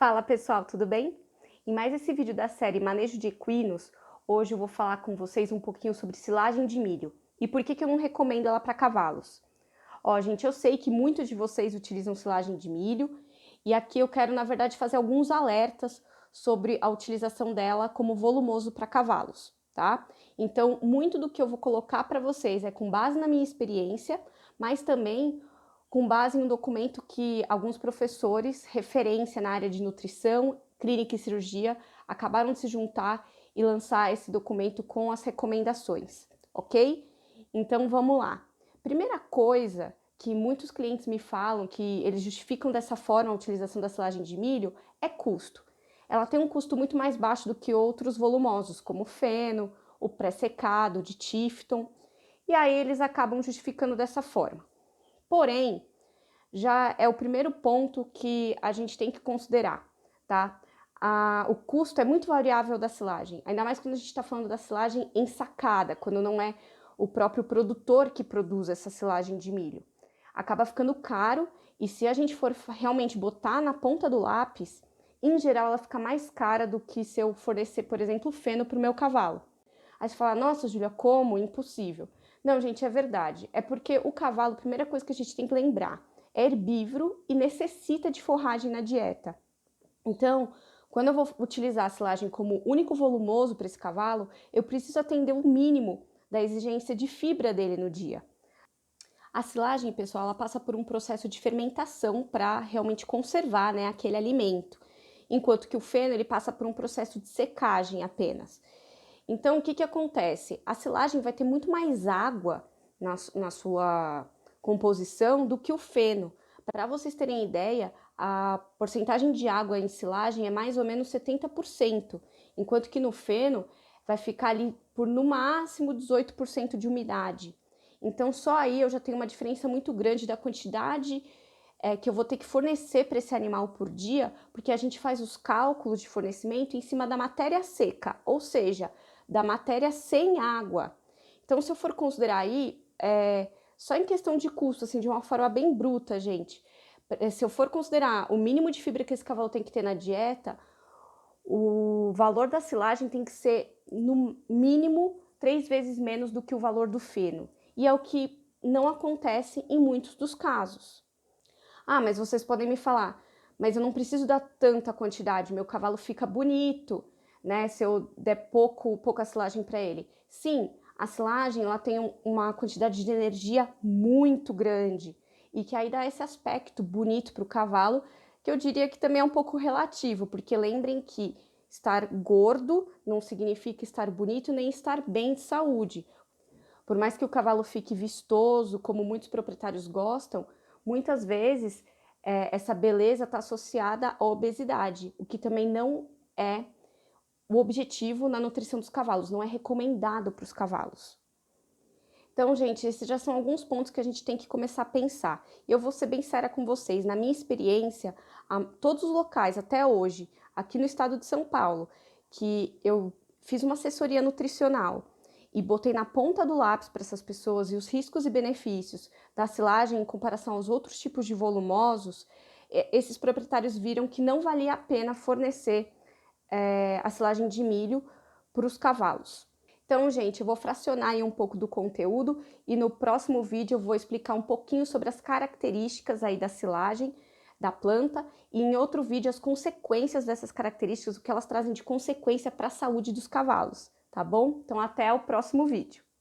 Fala pessoal, tudo bem? Em mais esse vídeo da série Manejo de Equinos, hoje eu vou falar com vocês um pouquinho sobre silagem de milho e por que eu não recomendo ela para cavalos. Ó, gente, eu sei que muitos de vocês utilizam silagem de milho e aqui eu quero, na verdade, fazer alguns alertas sobre a utilização dela como volumoso para cavalos, tá? Então, muito do que eu vou colocar para vocês é com base na minha experiência, mas também com base em um documento que alguns professores, referência na área de nutrição, clínica e cirurgia, acabaram de se juntar e lançar esse documento com as recomendações, ok? Então vamos lá. Primeira coisa que muitos clientes me falam, que eles justificam dessa forma a utilização da silagem de milho, é custo. Ela tem um custo muito mais baixo do que outros volumosos, como o feno, o pré-secado, de Tifton, e aí eles acabam justificando dessa forma. Porém, já é o primeiro ponto que a gente tem que considerar, tá? O custo é muito variável da silagem, ainda mais quando a gente está falando da silagem ensacada, quando não é o próprio produtor que produz essa silagem de milho. Acaba ficando caro e se a gente for realmente botar na ponta do lápis, em geral ela fica mais cara do que se eu fornecer, por exemplo, feno para o meu cavalo. Aí você fala, nossa, Júlia, como? Impossível. Não, gente, é verdade. É porque o cavalo, a primeira coisa que a gente tem que lembrar, é herbívoro e necessita de forragem na dieta. Então, quando eu vou utilizar a silagem como único volumoso para esse cavalo, eu preciso atender o mínimo da exigência de fibra dele no dia. A silagem, pessoal, ela passa por um processo de fermentação para realmente conservar, né, aquele alimento, enquanto que o feno ele passa por um processo de secagem apenas. Então, o que acontece? A silagem vai ter muito mais água na sua composição do que o feno. Para vocês terem ideia, a porcentagem de água em silagem é mais ou menos 70%, enquanto que no feno vai ficar ali por no máximo 18% de umidade. Então, só aí eu já tenho uma diferença muito grande da quantidade que eu vou ter que fornecer para esse animal por dia, porque a gente faz os cálculos de fornecimento em cima da matéria seca, ou seja, da matéria sem água. Então, se eu for considerar aí, só em questão de custo, assim, de uma forma bem bruta, gente, se eu for considerar o mínimo de fibra que esse cavalo tem que ter na dieta, o valor da silagem tem que ser, no mínimo, 3 vezes menos do que o valor do feno. E é o que não acontece em muitos dos casos. Ah, mas vocês podem me falar, mas eu não preciso dar tanta quantidade, meu cavalo fica bonito, né? Se eu der pouca silagem para ele. Sim, a silagem ela tem uma quantidade de energia muito grande e que aí dá esse aspecto bonito para o cavalo, que eu diria que também é um pouco relativo, porque lembrem que estar gordo não significa estar bonito nem estar bem de saúde. Por mais que o cavalo fique vistoso, como muitos proprietários gostam, muitas vezes essa beleza está associada à obesidade, o que também não é o objetivo na nutrição dos cavalos, não é recomendado para os cavalos. Então, gente, esses já são alguns pontos que a gente tem que começar a pensar. E eu vou ser bem séria com vocês, na minha experiência, todos os locais até hoje, aqui no estado de São Paulo, que eu fiz uma assessoria nutricional e botei na ponta do lápis para essas pessoas e os riscos e benefícios da silagem em comparação aos outros tipos de volumosos, esses proprietários viram que não valia a pena fornecer a silagem de milho para os cavalos. Então, gente, eu vou fracionar aí um pouco do conteúdo e no próximo vídeo eu vou explicar um pouquinho sobre as características aí da silagem, da planta, e em outro vídeo as consequências dessas características, o que elas trazem de consequência para a saúde dos cavalos, tá bom? Então, até o próximo vídeo.